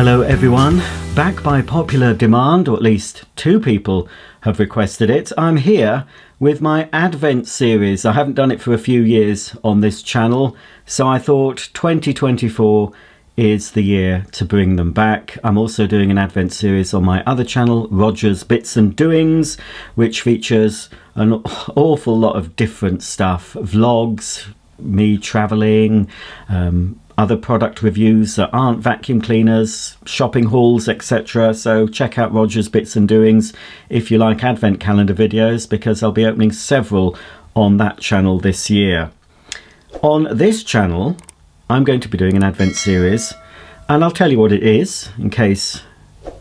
Hello everyone, back by popular demand, or at least two people have requested it. I'm here with my Advent series. I haven't done it for a few years on this channel, so I thought 2024 is the year to bring them back. I'm also doing an Advent series on my other channel, Roger's Bits and Doings, which features an awful lot of different stuff, vlogs, me traveling, other product reviews that aren't vacuum cleaners, shopping hauls, etc. So check out Roger's Bits and Doings if you like Advent calendar videos, because I'll be opening several on that channel this year. On this channel, I'm going to be doing an Advent series, and I'll tell you what it is in case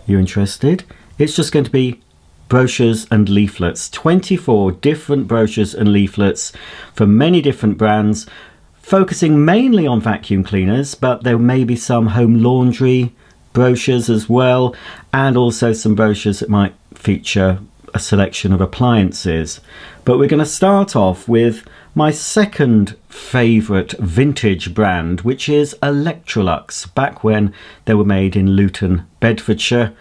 you're interested. It's just going to be brochures and leaflets, 24 different brochures and leaflets from many different brands, focusing mainly on vacuum cleaners, but there may be some home laundry brochures as well, and also some brochures that might feature a selection of appliances. But we're going to start off with my second favourite vintage brand, which is Electrolux, back when they were made in Luton, Bedfordshire.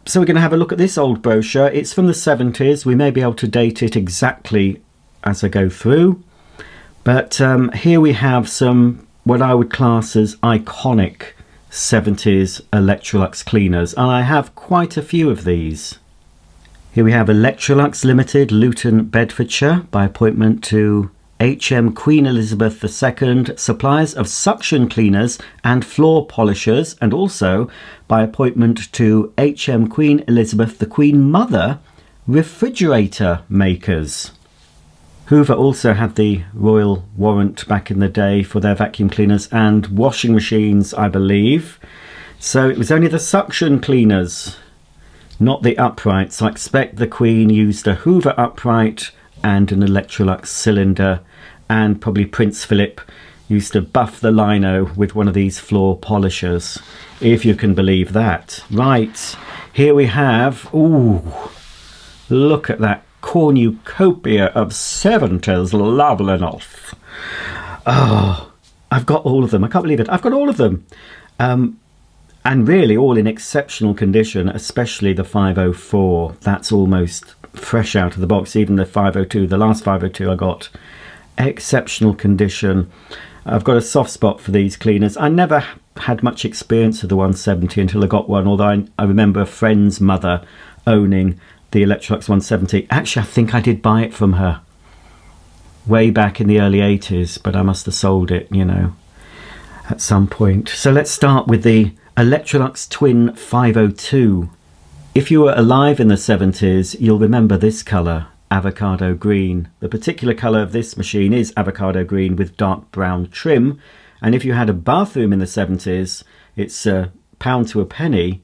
So we're going to have a look at this old brochure. It's from the 70s. We may be able to date it exactly as I go through. But here we have some what I would class as iconic 70s Electrolux cleaners, and I have quite a few of these. Here we have Electrolux Limited, Luton, Bedfordshire, by appointment to HM Queen Elizabeth II, suppliers of suction cleaners and floor polishers, and also by appointment to HM Queen Elizabeth the Queen Mother, refrigerator makers. Hoover also had the royal warrant back in the day for their vacuum cleaners and washing machines, I believe. So it was only the suction cleaners, not the uprights. I expect the Queen used a Hoover upright and an Electrolux cylinder, and probably Prince Philip used to buff the lino with one of these floor polishers, if you can believe that. Right, here we have, ooh, look at that cornucopia of 70s loveliness. Oh, I've got all of them. I can't believe it. I've got all of them. And really all in exceptional condition, especially the 504. That's almost fresh out of the box. Even the 502, the last 502 I got, exceptional condition. I've got a soft spot for these cleaners. I never had much experience of the 170 until I got one, although I remember a friend's mother owning the Electrolux 170. Actually, I think I did buy it from her way back in the early 80s, but I must have sold it, you know, at some point. So let's start with the Electrolux Twin 502. If you were alive in the 70s, you'll remember this colour, avocado green. The particular colour of this machine is avocado green with dark brown trim, and if you had a bathroom in the 70s, it's a pound to a penny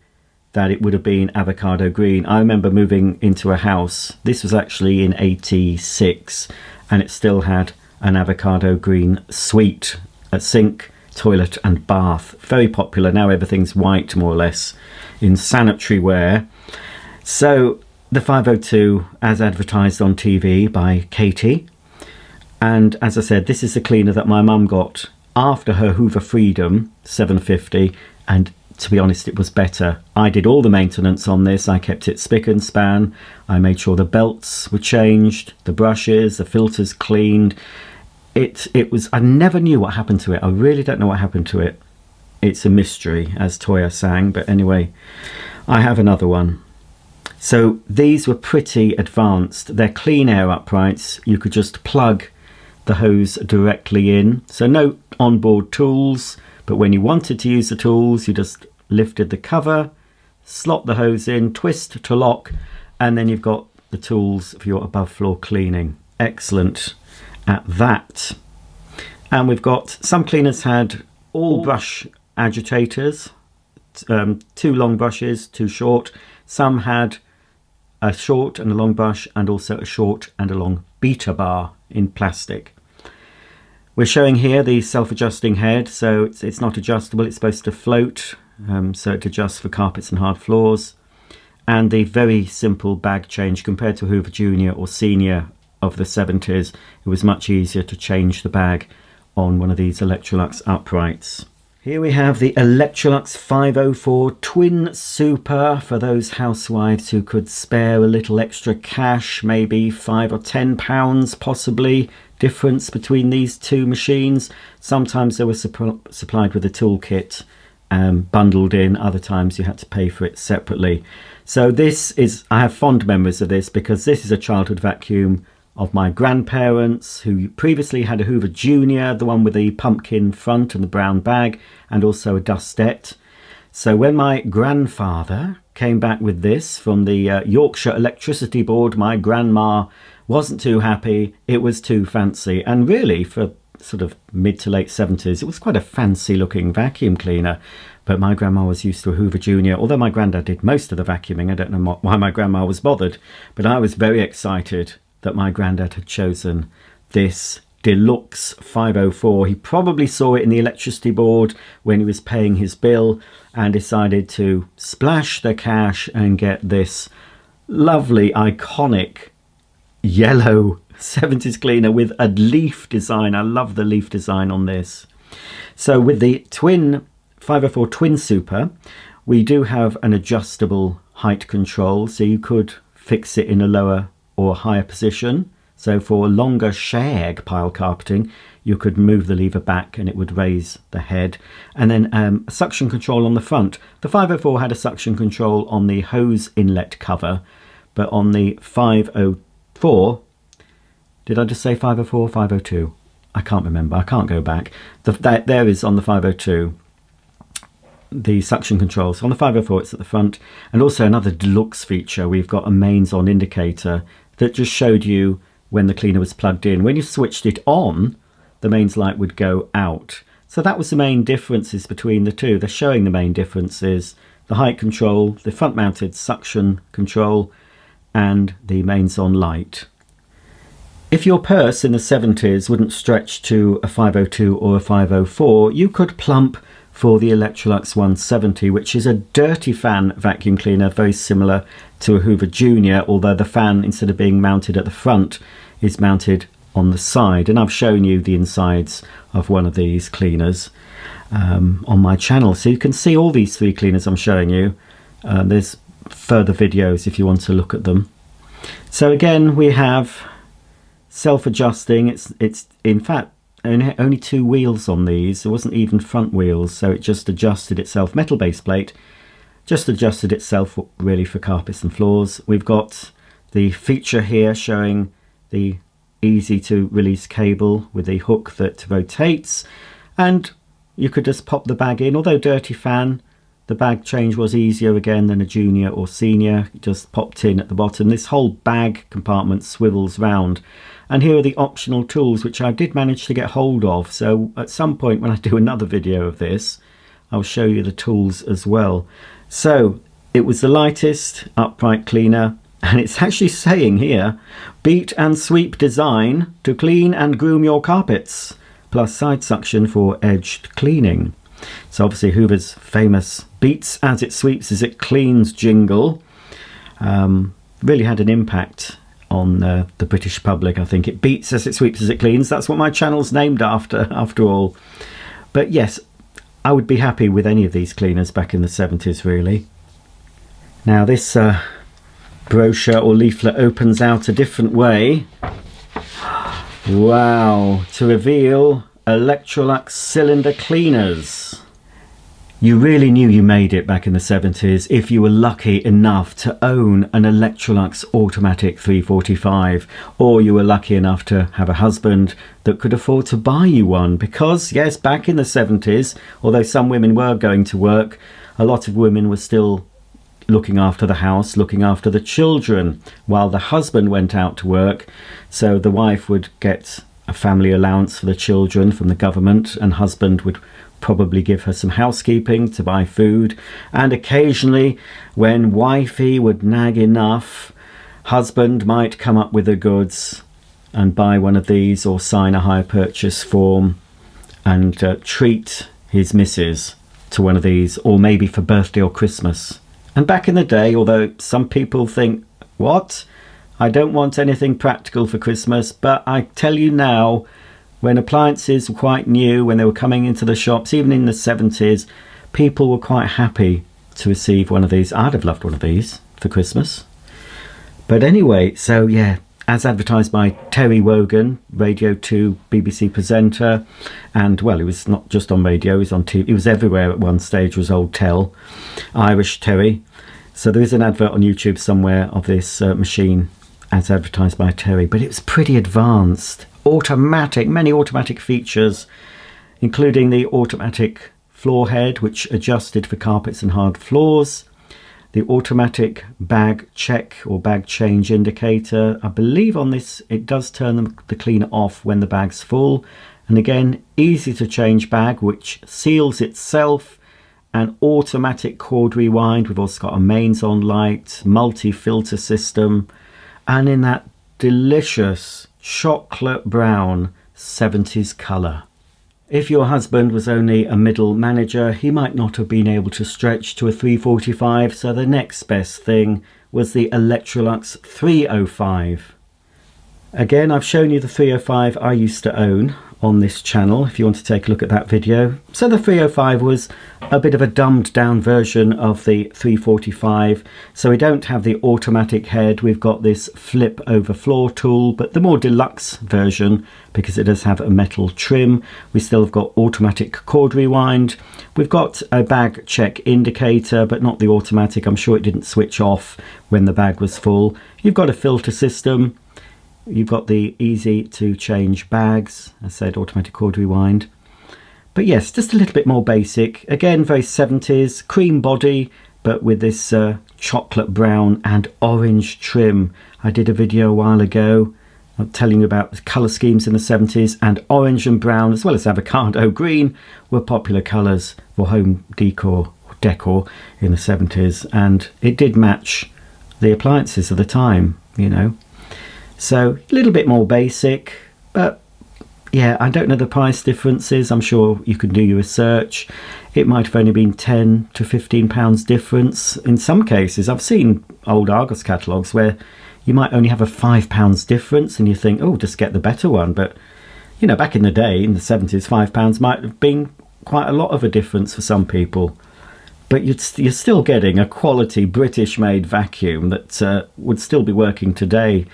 that it would have been avocado green. I remember moving into a house, this was actually in 86, and it still had an avocado green suite, a sink, toilet and bath. Very popular. Now everything's white, more or less, in sanitary ware. So the 502, as advertised on TV by Katie, and as I said, this is the cleaner that my mum got after her Hoover Freedom 750, and to be honest, it was better. I did all the maintenance on this. I kept it spick and span. I made sure the belts were changed, the brushes, the filters cleaned. It was, I never knew what happened to it. I really don't know what happened to it. It's a mystery, as Toya sang. But anyway, I have another one. So these were pretty advanced. They're clean air uprights. You could just plug the hose directly in. So no onboard tools. But when you wanted to use the tools, you just lifted the cover, slot the hose in, twist to lock, and then you've got the tools for your above floor cleaning. Excellent at that. And we've got, some cleaners had all brush agitators, 2 long brushes, 2 short. Some had a short and a long brush, and also a short and a long beater bar in plastic. We're showing here the self-adjusting head, so it's not adjustable, it's supposed to float, so it adjusts for carpets and hard floors. And the very simple bag change, compared to Hoover Junior or Senior of the 70s, it was much easier to change the bag on one of these Electrolux uprights. Here we have the Electrolux 504 Twin Super for those housewives who could spare a little extra cash, maybe £5 or £10 possibly difference between these two machines. Sometimes they were supplied with a toolkit bundled in, other times you had to pay for it separately. So this is, I have fond memories of this because this is a childhood vacuum of my grandparents who previously had a Hoover Junior, the one with the pumpkin front and the brown bag, and also a dustette. So when my grandfather came back with this from the Yorkshire Electricity Board, my grandma wasn't too happy. It was too fancy, and really for sort of mid to late 70s, it was quite a fancy looking vacuum cleaner. But my grandma was used to a Hoover Junior, although my granddad did most of the vacuuming. I don't know why my grandma was bothered, but I was very excited that my granddad had chosen this deluxe 504. He probably saw it in the electricity board when he was paying his bill and decided to splash the cash and get this lovely iconic yellow 70s cleaner with a leaf design. I love the leaf design on this. So with the twin 504 Twin Super, we do have an adjustable height control, so you could fix it in a lower or higher position. So for longer shag pile carpeting, you could move the lever back and it would raise the head. And then a suction control on the front. The 504 had a suction control on the hose inlet cover, but on the 504, did I just say 504, 502? I can't remember, I can't go back. There is on the 502, the suction controls. On the 504 it's at the front, and also another deluxe feature, we've got a mains on indicator that just showed you when the cleaner was plugged in. When you switched it on, the mains light would go out. So that was the main differences between the two. They're showing the main differences: the height control, the front mounted suction control, and the mains on light. If your purse in the 70s wouldn't stretch to a 502 or a 504, you could plump for the Electrolux 170, which is a dirty fan vacuum cleaner, very similar to a Hoover Junior, although the fan, instead of being mounted at the front, is mounted on the side. And I've shown you the insides of one of these cleaners on my channel, so you can see all these three cleaners I'm showing you. There's further videos if you want to look at them. So again, we have self-adjusting. It's in fact only two wheels on these. There wasn't even front wheels, so it just adjusted itself. Metal base plate, just adjusted itself really for carpets and floors. We've got the feature here showing the easy to release cable with a hook that rotates, and you could just pop the bag in. Although dirty fan, the bag change was easier again than a Junior or Senior. It just popped in at the bottom. This whole bag compartment swivels round. And here are the optional tools, which I did manage to get hold of. So at some point when I do another video of this, I'll show you the tools as well. So it was the lightest upright cleaner, and it's actually saying here, beat and sweep design to clean and groom your carpets, plus side suction for edged cleaning. So obviously Hoover's famous beats as it sweeps as it cleans jingle really had an impact on the British public. I think it beats as it sweeps as it cleans. That's what my channel's named after all. But yes, I would be happy with any of these cleaners back in the 70s really. Now this brochure or leaflet opens out a different way. Wow, to reveal Electrolux cylinder cleaners. You really knew you made it back in the 70s if you were lucky enough to own an Electrolux automatic 345, or you were lucky enough to have a husband that could afford to buy you one, because yes, back in the 70s, although some women were going to work, a lot of women were still looking after the house, looking after the children, while the husband went out to work. So the wife would get a family allowance for the children from the government, and husband would probably give her some housekeeping to buy food. And occasionally, when wifey would nag enough, husband might come up with the goods and buy one of these or sign a hire purchase form and treat his missus to one of these, or maybe for birthday or Christmas. And back in the day, although some people think, what? I don't want anything practical for Christmas, but I tell you now, When appliances were quite new, when they were coming into the shops, even in the 70s, people were quite happy to receive one of these. I'd have loved one of these for Christmas. But anyway, so yeah, as advertised by Terry Wogan, Radio 2 BBC presenter, and well, he was not just on radio, he was on TV, he was everywhere at one stage, was old Tell, Irish Terry. So there is an advert on YouTube somewhere of this machine as advertised by Terry, but it was pretty advanced, automatic, many automatic features, including the automatic floor head, which adjusted for carpets and hard floors, the automatic bag check or bag change indicator. I believe on this it does turn the cleaner off when the bag's full, and again, easy to change bag which seals itself, an automatic cord rewind. We've also got a mains on light, multi-filter system, and in that delicious chocolate brown 70s colour. If your husband was only a middle manager, he might not have been able to stretch to a 345, so the next best thing was the Electrolux 305. Again, I've shown you the 305 I used to own on this channel, if you want to take a look at that video. So the 305 was a bit of a dumbed down version of the 345. So we don't have the automatic head, we've got this flip over floor tool, but the more deluxe version, because it does have a metal trim. We still have got automatic cord rewind. We've got a bag check indicator, but not the automatic. I'm sure it didn't switch off when the bag was full. You've got a filter system. You've got the easy to change bags, as I said, automatic cord rewind. But yes, just a little bit more basic. Again, very 70s, cream body, but with this chocolate brown and orange trim. I did a video a while ago telling you about the colour schemes in the 70s, and orange and brown, as well as avocado green, were popular colours for home decor in the 70s. And it did match the appliances of the time, you know. So a little bit more basic, but yeah, I don't know the price differences. I'm sure you can do your research. It might have only been 10 to 15 pounds difference. In some cases, I've seen old Argos catalogues where you might only have a £5 difference and you think, oh, just get the better one. But, you know, back in the day, in the 70s, £5 might have been quite a lot of a difference for some people. But you're still getting a quality British-made vacuum that would still be working today.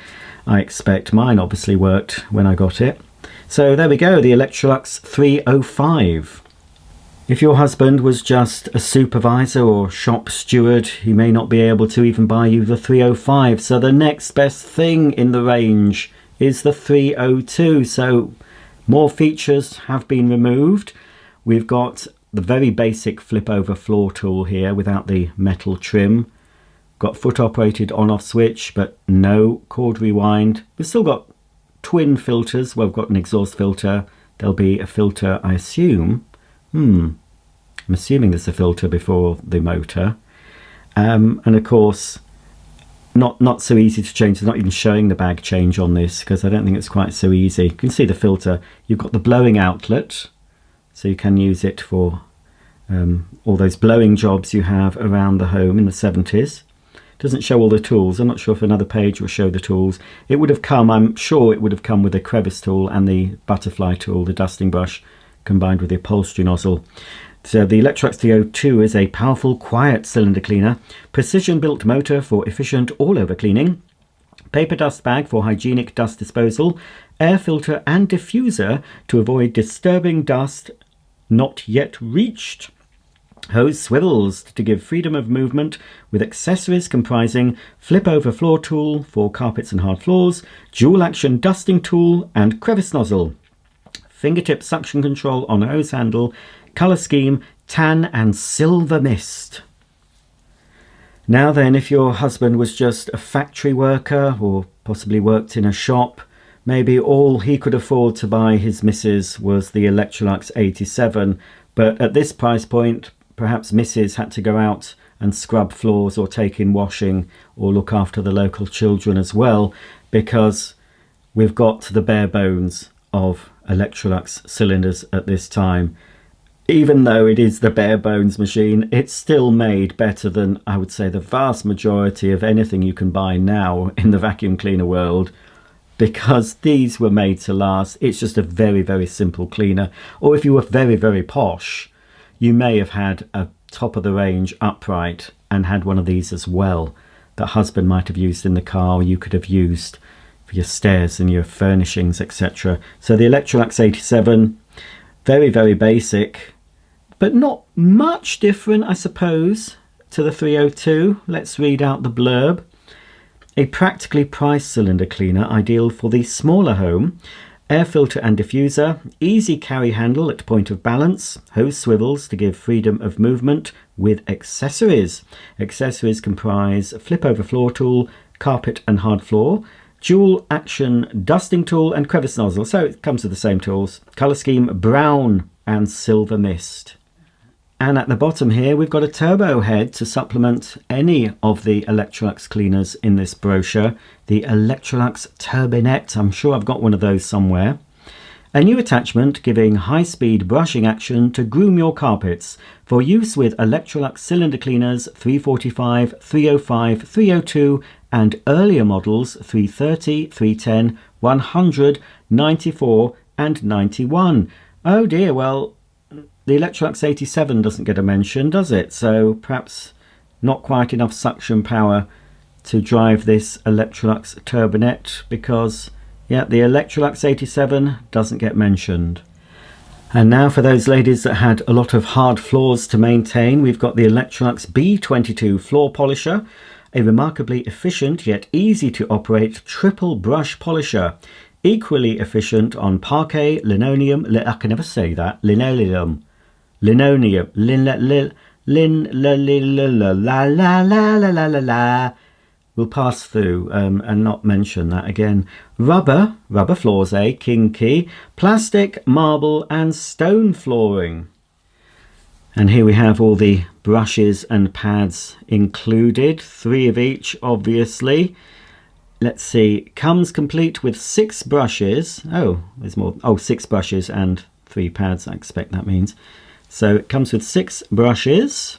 I expect. Mine obviously worked when I got it. So there we go, the Electrolux 305. If your husband was just a supervisor or shop steward, he may not be able to even buy you the 305. So the next best thing in the range is the 302. So more features have been removed. We've got the very basic flip over floor tool here without the metal trim. Got foot operated on off switch, but no cord rewind. We've still got twin filters. Well, we've got an exhaust filter. There'll be a filter, I assume. I'm assuming there's a filter before the motor. And of course, not so easy to change. They're not even showing the bag change on this because I don't think it's quite so easy. You can see the filter. You've got the blowing outlet, so you can use it for all those blowing jobs you have around the home in the 70s. Doesn't show all the tools. I'm not sure if another page will show the tools. It would have come, I'm sure it would have come with a crevice tool and the butterfly tool, the dusting brush, combined with the upholstery nozzle. So the Electrolux 302 is a powerful, quiet cylinder cleaner, precision-built motor for efficient all-over cleaning, paper dust bag for hygienic dust disposal, air filter and diffuser to avoid disturbing dust not yet reached, hose swivels to give freedom of movement with accessories comprising flip over floor tool for carpets and hard floors, dual action dusting tool and crevice nozzle, fingertip suction control on hose handle, colour scheme tan and silver mist. Now then, if your husband was just a factory worker or possibly worked in a shop, maybe all he could afford to buy his missus was the Electrolux 87, but at this price point perhaps Mrs. had to go out and scrub floors or take in washing or look after the local children as well, because we've got the bare bones of Electrolux cylinders at this time. Even though it is the bare bones machine, it's still made better than, I would say, the vast majority of anything you can buy now in the vacuum cleaner world. because these were made to last. It's just a very, very simple cleaner. Or if you were very, very posh, you may have had a top of the range upright and had one of these as well that husband might have used in the car, or you could have used for your stairs and your furnishings, etc. So the Electrolux 87, very, very basic, but not much different, I suppose, to the 302. Let's read out the blurb. A practically priced cylinder cleaner, ideal for the smaller home. Air filter and diffuser, easy carry handle at point of balance, hose swivels to give freedom of movement, with accessories. Accessories comprise flip over floor tool, carpet and hard floor, dual action dusting tool and crevice nozzle. So it comes with the same tools. Colour scheme brown and silver mist. And at the bottom here, we've got a turbo head to supplement any of the Electrolux cleaners in this brochure. The Electrolux Turbinette, I'm sure I've got one of those somewhere. A new attachment giving high-speed brushing action to groom your carpets for use with Electrolux cylinder cleaners 345, 305, 302 and earlier models 330, 310, 100, 94 and 91. Oh dear, well, the Electrolux 87 doesn't get a mention, does it? So perhaps not quite enough suction power to drive this Electrolux Turbinette, because, yeah, the Electrolux 87 doesn't get mentioned. And now for those ladies that had a lot of hard floors to maintain, we've got the Electrolux B22 floor polisher, a remarkably efficient yet easy to operate triple brush polisher. Equally efficient on parquet, linoleum, I can never say that, linoleum, we'll pass through and not mention that again. Rubber floors, kinky, plastic, marble and stone flooring. And here we have all the brushes and pads included, 3 of each obviously. Let's see, comes complete with 6 brushes. Oh, there's more. Oh, 6 brushes and 3 pads, I expect that means. So it comes with 6 brushes,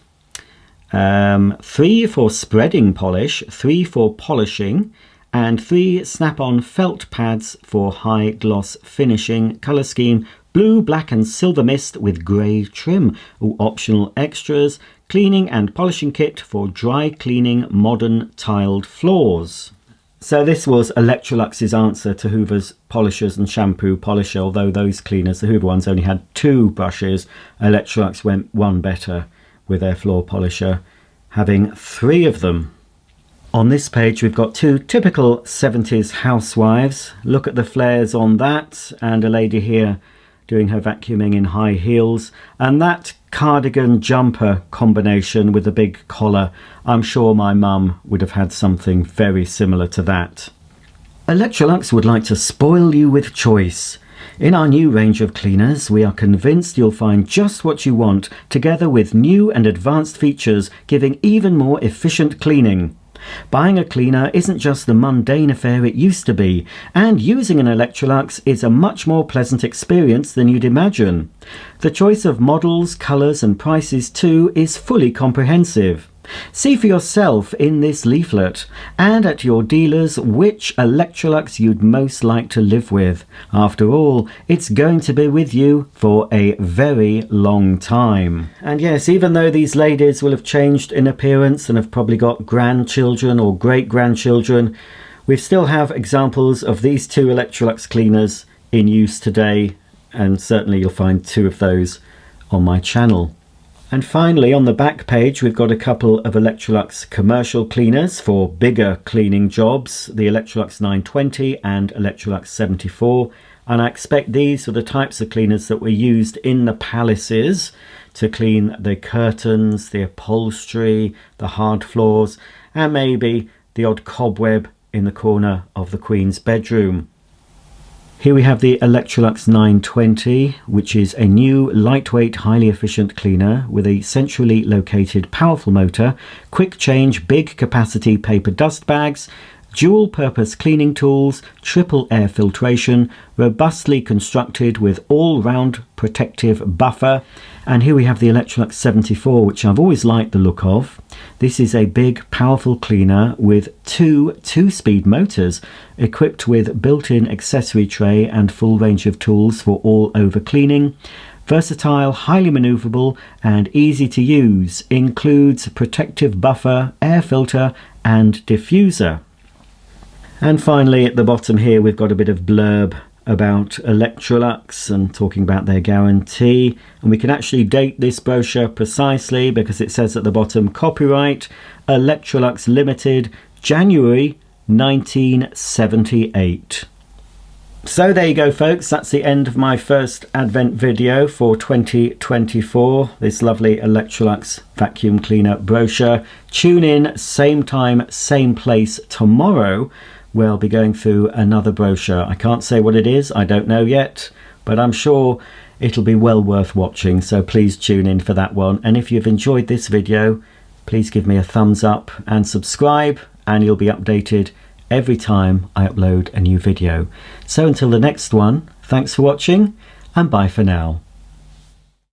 3 for spreading polish, 3 for polishing, and 3 snap-on felt pads for high gloss finishing. Colour scheme, blue, black and silver mist with grey trim. All optional extras, cleaning and polishing kit for dry cleaning modern tiled floors. So this was Electrolux's answer to Hoover's polishers and shampoo polisher, although those cleaners, the Hoover ones, only had 2 brushes. Electrolux went one better with their floor polisher, having 3 of them. On this page we've got 2 typical 70s housewives. Look at the flares on that, and a lady here doing her vacuuming in high heels, and that cardigan jumper combination with a big collar. I'm sure my mum would have had something very similar to that. Electrolux would like to spoil you with choice. In our new range of cleaners, we are convinced you'll find just what you want, together with new and advanced features giving even more efficient cleaning. Buying a cleaner isn't just the mundane affair it used to be, and using an Electrolux is a much more pleasant experience than you'd imagine. The choice of models, colours and prices too is fully comprehensive. See for yourself in this leaflet and at your dealers which Electrolux you'd most like to live with. After all, it's going to be with you for a very long time. And yes, even though these ladies will have changed in appearance and have probably got grandchildren or great-grandchildren, we still have examples of these 2 Electrolux cleaners in use today, and certainly you'll find 2 of those on my channel. And finally, on the back page, we've got a couple of Electrolux commercial cleaners for bigger cleaning jobs, the Electrolux 920 and Electrolux 74. And I expect these are the types of cleaners that were used in the palaces to clean the curtains, the upholstery, the hard floors, and maybe the odd cobweb in the corner of the Queen's bedroom. Here we have the Electrolux 920, which is a new lightweight, highly efficient cleaner with a centrally located powerful motor, quick change, big capacity paper dust bags, dual purpose cleaning tools, triple air filtration, robustly constructed with all-round protective buffer. And here we have the Electrolux 74, which I've always liked the look of. This is a big, powerful cleaner with two-speed motors equipped with built-in accessory tray and full range of tools for all-over cleaning. Versatile, highly maneuverable and easy to use. Includes protective buffer, air filter and diffuser. And finally at the bottom here we've got a bit of blurb about Electrolux and talking about their guarantee, and we can actually date this brochure precisely because it says at the bottom, copyright Electrolux Limited, January 1978. So there you go folks, that's the end of my first Advent video for 2024, this lovely Electrolux vacuum cleaner brochure. Tune in, same time, same place tomorrow. We'll be going through another brochure. I can't say what it is, I don't know yet, but I'm sure it'll be well worth watching, so please tune in for that one. And if you've enjoyed this video, please give me a thumbs up and subscribe, and you'll be updated every time I upload a new video. So until the next one, thanks for watching and bye for now.